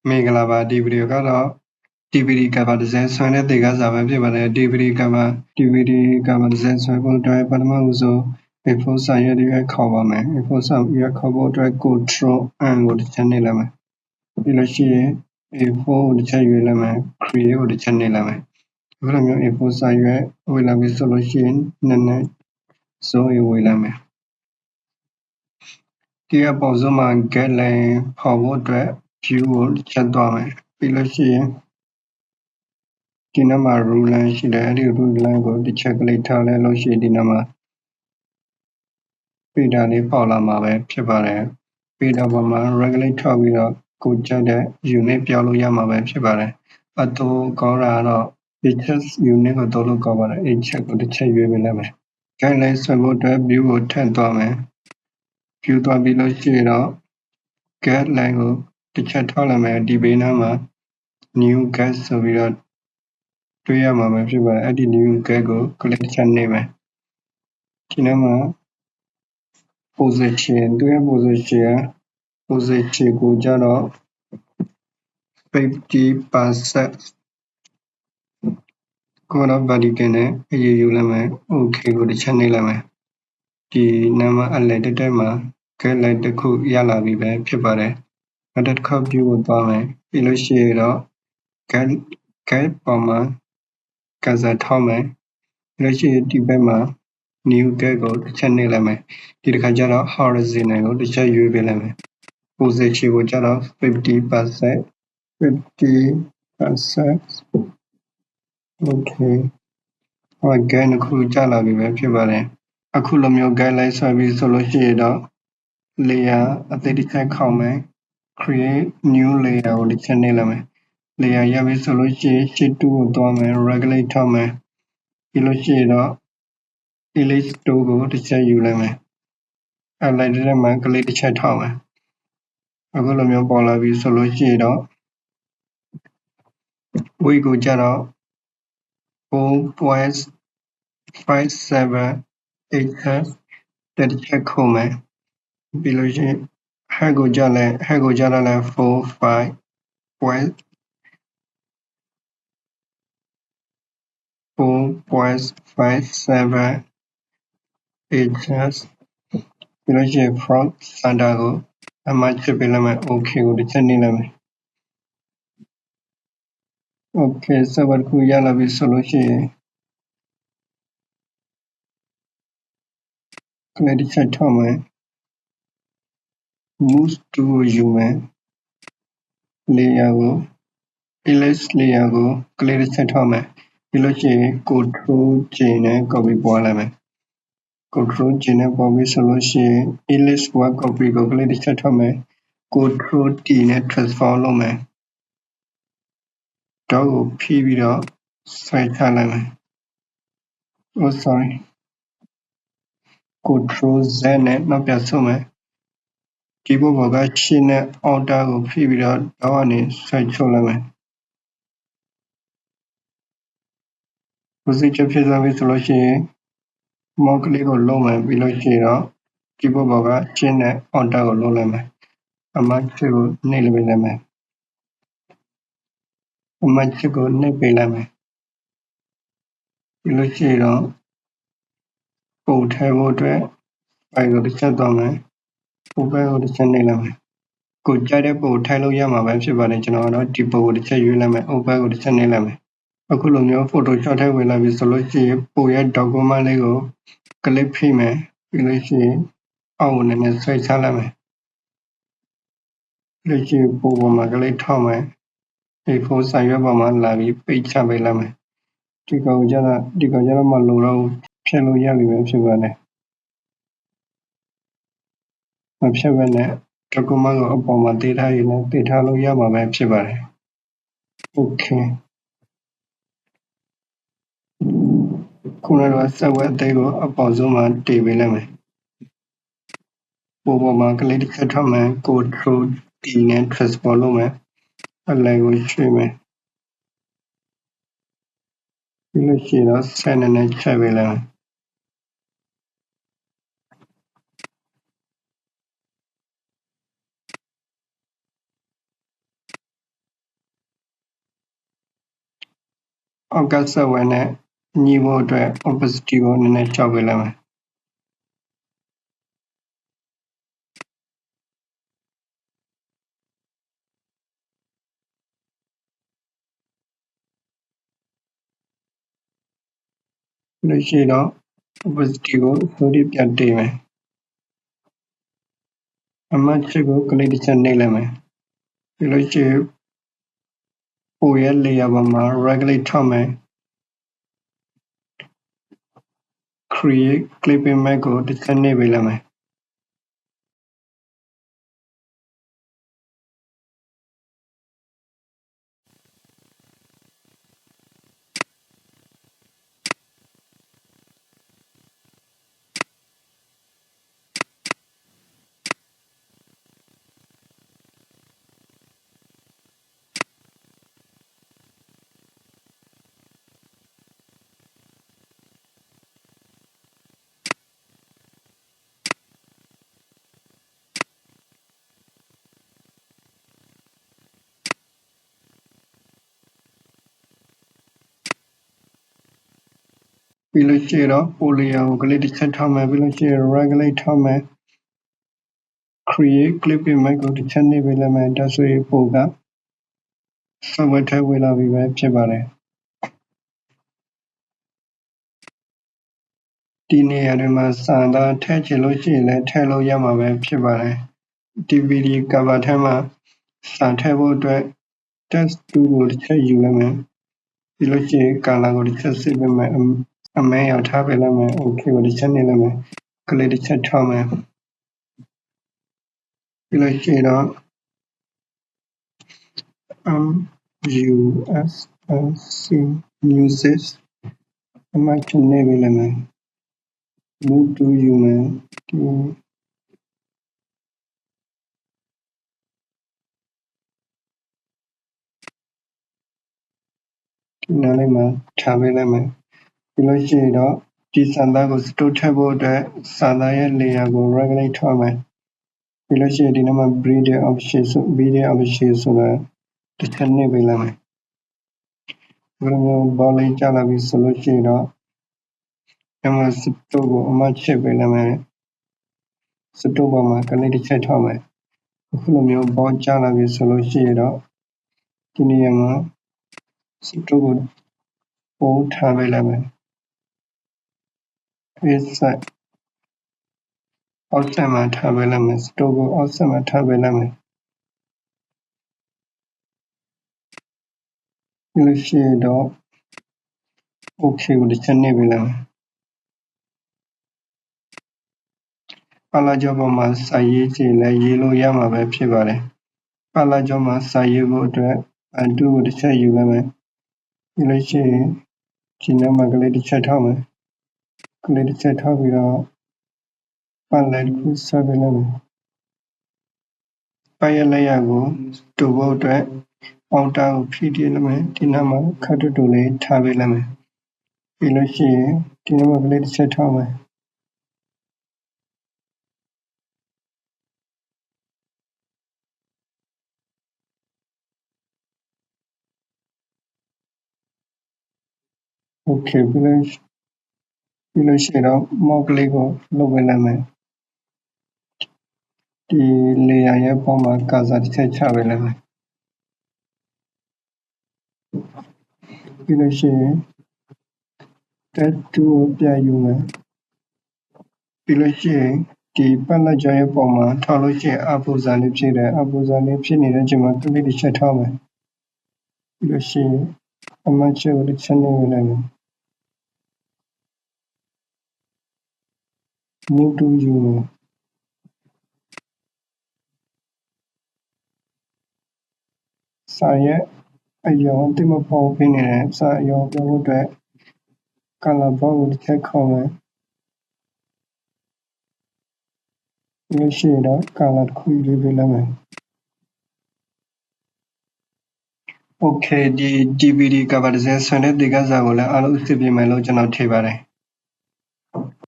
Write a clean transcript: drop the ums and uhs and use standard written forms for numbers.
Megalaba DVD ကတော့ DVD cover design ဆွဲတဲ့တေကစားပဲဖြစ်ပါတယ် DVD cover design ဆွဲဖို့အတွက်ပထမဦးဆုံး A4 စာရွက်တွေခေါ်ပါမယ် A4 စာရွက်ခေါ်ဖို့အတွက် Ctrl N ကိုတစ်ချက်နှိပ်လိုက်မယ်ပြီးလို့ရှိရင် A4 ကိုတစ်ချက်ရွေးလိုက်မယ် Create ကိုတစ်ချက်နှိပ်လိုက်မယ်အခုလိုမျိုး A4 စာရွက်ဝေလာပြီဆိုလို့ရှိရင်နည်းနည်းစိုးရိမ်ဝေလိုက်မယ်ဒီအပေါ်ဆုံးမှာ get line ဖော်ဖို့အတွက် view ကိုတစ်ချက်သွားမယ်ပြီးလို့ရှိရင်ဒီနားမှာ rule line ရှိတယ်အဲ့ဒီ rule line ကိုတစ်ချက်ကလေးထားလိုက်လို့ရှိရင်ဒီနားမှာပေတာလေးပေါ်လာမှာပဲဖြစ်ပါတယ်ပေတာပေါ်မှာ regulate ထောက်ပြီးတော့ကိုကြိုက်တဲ့ unit ပြောင်းလို့ရမှာပဲဖြစ်ပါတယ်အတူကောင်းတာတော့ HS unit ကိုတော့လို့ကောင်းပါတယ် HS ကိုတစ်ချက်ရွေးပေးလိုက်မယ် guideline ဆွဲဖို့အတွက် view ကိုထပ်သွားမယ် view သွားပြီးလို့ရှိရင်တော့ guideline ကိုတစ်ချက်ထောက်လိုက်မယ်ဒီဘေးနားမှာ new guide ဆိုပြီးတော့တွေ့ရမှာပဲဖြစ်ပါတယ်အဲ့ဒီ new guide ကို click ချက်နှိပ်မယ်ဒီနားမှာ position သူရဲ့ position ကိုကြတော့ 50% ကိုတော့ vertical နဲ့အရေးယူလိုက်မယ် OK ကိုတစ်ချက်နှိပ်လိုက်မယ်ဒီနားမှာအလဲတက်တက်မှာ guideline တစ်ခုရလာပြီပဲဖြစ်ပါတယ်နောက်တစ်ခါ view ကိုသွားမယ်ပြီးလို့ရှိရင်တော့ guide ပေါ်မှာ cursor ထောက်မယ်ပြီးလို့ရှိရင်ဒီဘက်မှာ new guide ကိုတစ်ချက်နှိပ်လိုက်မယ်ဒီတစ်ခါကျတော့ horizontal ကိုတစ်ချက်ရွေးပေးလိုက်မယ် position ကိုကျတော့ 50% okay ဟော guide တစ်ခုကျလာပြီပဲဖြစ်ပါတယ်အခုလိုမျိုး guideline ဆွဲပြီးဆိုလို့ရှိရင်တော့ layer အသစ်တစ်ချက်ခေါက်မယ် create new layer ကိုတစ်ချက်နှိပ်လိုက်မယ် layer ရပြီဆိုလို့ရှိရင် sheet 2ကိုသွားမယ် regulate ထောက်မယ်ပြီးလို့ရှိရင်တော့ elite 2ကိုတစ်ချက်ယူလိုက်မယ်အဲ့လိုက်တဲ့မှာ click တစ်ချက်ထောက်မယ်အခုလိုမျိုးပေါ်လာပြီဆိုလို့ရှိရင်တော့ weight ကိုကြတော့ 4.57 hz တစ်ချက်ခုံမယ်ပြီးလို့ရှိရင် height ကိုကြတော့လည်း 4.57 hz ပြီးလို့ရှိရင် front center ကိုအမှတ်ချက်ပေးလိုက်မယ် OK ကိုတစ်ချက်နှိပ်လိုက်မယ် Okay စဘာတစ်ခုရလာပြီဆိုလို့ရှိရင် click တစ်ချက်ထောက်မယ် move to ကိုယူမယ် layer ကို elite layer ကို click တစ်ချက်ထောက်မယ်ပြီးလို့ရှိရင် control J နဲ့ copy ပွားလိုက်မယ် control J နဲ့ပွားပြီးဆိုလို့ရှိရင် elite word copy ကို click တစ်ချက်ထောက်မယ် control T နဲ့ transform လုပ်မယ်တော့ကိုဖြည့်ပြီးတော့ဆွဲချလိုက်မယ် oh sorry control Z နဲ့နောက်ပြန်ဆုတ်မယ်ဒီဘက်ပေါ်ကရှင်းနဲ့ outer ကိုဖြည့်ပြီးတော့တော့ကနေဆွဲချုပ်လိုက်မယ် procedure ဖြစ်သွားပြီဆိုလို့ရှိရင် mouse ကလေးကိုလုံးမယ်ပြီးလို့ရှိရင်တော့ဒီဘက်ပေါ်ကရှင်းနဲ့ outer ကိုလုံးလိုက်မယ်အမှတ်ချက်ကိုနှိပ်လိုက်မယ်အမှတ်ချက်ကိုနှိပ်ပေးလိုက်မယ်ပြီးလို့ရှိရင်တော့ပုံထဲဖို့အတွက် file ကိုတစ်ချက်သွားမယ်ပုံပဲကိုတစ်ချက်နှိပ်လိုက်မယ်ကိုကြိုက်တဲ့ပုံထိုင်လို့ရမှာပဲဖြစ်ပါတယ်ကျွန်တော်ကတော့ဒီပုံကိုတစ်ချက်ရွေးလိုက်မယ်ပုံပဲကိုတစ်ချက်နှိပ်လိုက်မယ်အခုလိုမျိုး Photoshop ထဲဝင်လာပြီဆိုလို့ရှိရင်ပုံရဲ့ document လေးကို click ဖိမယ်ပြီးလို့ရှိရင်အောက်ကိုနည်းနည်းဆွဲချလိုက်မယ်ပြီးလို့ရှိရင်ပုံပေါ်မှာ click ထောက်မယ် A4 စာရွက်ပေါ်မှာလာပြီးပိတ်ချပေးလိုက်မယ်ဒီကောင်ကျတော့မလိုတော့ဖြတ်လို့ရပြီပဲဖြစ်ပါတယ်မဖြတ်ဘဲနဲ့ document ကိုအပေါ်မှာတင်ထားရင်လည်းတင်ထားလို့ရမှာပဲဖြစ်ပါတယ် Okay ခုနကဆက်ဝဲအသေးကိုအပေါ်ဆုံးမှာတင်ပေးလိုက်မယ်ပေါ်မှာ click တစ်ချက်ထောက်မယ် Ctrl T နဲ့ transform လုပ်မယ်အလဲကိုရွှေ့မယ်ပြီးလို့ရှိရင်တော့ဆက်နဲ့ချက်ပေးလိုက်မယ် အောက်ကဆက်ဝဲနဲ့ညီဖို့အတွက် opacity ကိုနည်းနည်းလျှော့ပေးလိုက်မယ်လို့ရှိတော့ opacity ကို30ပြန်တင်မယ်အမှတ်ချက်ကိုကလေးတစ်ချက်နှိပ်လိုက်မယ်ပြီးလို့ရှိရင်ပိုရဲ့ layer ပေါ်မှာ regulate ထောက်မယ် create clipping mask ကိုတစ်ချက်နှိပ်ပေးလိုက်မယ်ပြီးလို့ရှိရင်တော့ပို layer ကိုကလေးတစ်ချက်ထောက်မယ်ပြီးလို့ရှိရင် regulate ထောက်မယ် create clipping mask ကိုတစ်ချက်နှိပ်ပေးလိုက်မယ်ဒါဆိုရင်ပိုကစဝက်ထဲဝင်လာပြီပဲဖြစ်ပါတယ်ဒီနေရာတွေမှာစာသားထည့်ချင်လို့ရှိရင်လည်းထည့်လို့ရမှာပဲဖြစ်ပါတယ် DVD cover ထဲမှာစာထည့်ဖို့အတွက် text tool ကိုတစ်ချက်ယူလိုက်မယ်ပြီးလို့ရှိရင် color ကိုတစ်ချက်စစ်ပေးမယ်အမဲရောင်ထားပေးလိုက်မယ် OK ကိုတစ်ချက်နှိပ်လိုက်မယ်ကလေးတစ်ချက်ထောက်မယ်ပြီးလို့ရှိရင်တော့ MUSC music အမှတ်ချက်နှိပ်ပေးလိုက်မယ် move to human ဒီနားလေးမှာထားပေးလိုက်မယ်ပြီးလို့ရှိရင်တော့ဒီစာသားကို store ထည့်ဖို့အတွက်စာသားရဲ့ layer ကို regulate ထောက်မယ်ပြီးလို့ရှိရင်ဒီနားမှာ video option ဆိုတာတစ်ချက်နှိပ်ပေးလိုက်မယ်ဘယ်လိုမျိုးဘောလေးကျလာပြီဆိုလို့ရှိရင်တော့ဒီမှာ store ကိုအမှတ်ချက်ပေးလိုက်မယ် store ပေါ်မှာကလေးတစ်ချက်ထောက်မယ်အခုလိုမျိုးဘောကျလာပြီဆိုလို့ရှိရင်တော့ဒီနေရာမှာ store ကိုပို့ထားပေးလိုက်မယ် inside အောက်ဆက်မှာထားပေးလိုက်မယ် store ကိုအောက်ဆက်မှာထားပေးလိုက်မယ်ပြီးလို့ရှိရင်တော့ OK ကိုတစ်ချက်နှိပ်ပေးလိုက်မယ်ပါလာကျော်ပေါ်မှာစာရေးချင်လည်းရေးလို့ရမှာပဲဖြစ်ပါတယ်ပါလာကျော်မှာစာရေးဖို့အတွက်အတူကိုတစ်ချက်ယူလိုက်မယ်ပြီးလို့ရှိရင်ဒီနားမှာကလေးတစ်ချက်ထောက်မယ်ကလေးတစ်ချက်ထောက်ပြီးတော့ပတ်လိုက်တစ်ခုဆက်ပေးလိုက်မယ်ပတ်ရလိုက်ရကိုတူဖို့အတွက်ပေါတာကိုဖြည့်တည်လိုက်မယ်ဒီနားမှာခတ်တူလေးထားပေးလိုက်မယ်ပြီးလို့ရှိရင်ဒီနားမှာကလေးတစ်ချက်ထောက်မယ်โอเคပြီးလို့ရှိရင်တော့မောက်ကလေးကိုလုပ်ပေးလိုက်မယ်ဒီ layer ရဲ့ပေါ်မှာကာစာတစ်ချက်ချပေးလိုက်မယ်ပြီးလို့ရှိရင် tattoo ကိုပြန်ယူမယ်ပြီးလို့ရှိရင်ဒီပတ်လက်ကြောရဲ့ပုံမှာထောက်လို့ရှိရင်အပူဇာလေးဖြစ်တယ်အပူဇာလေးဖြစ်နေတဲ့အချိန်မှာကလေးတစ်ချက်ထောက်မယ်ပြီးလို့ရှိရင်အမှတ်ချက်ကိုတစ်ချက်နှိပ်လိုက်မယ် move to human စာရဲ့အယောင်တိမပေါ်ပြနေတယ်စာအယောင်ပြောဖို့အတွက် color box ကိုတစ်ချက်ခေါက်မယ်ပြီးလို့ရှိရင်တော့ color တစ်ခုရွေးပေးလိုက်မယ် OK ဒီ DVD cover design ဆွဲတဲ့ဒီကစားကိုလည်းအားလုံးအဆင်ပြေမယ်လို့ကျွန်တော်ထင်ပါတယ်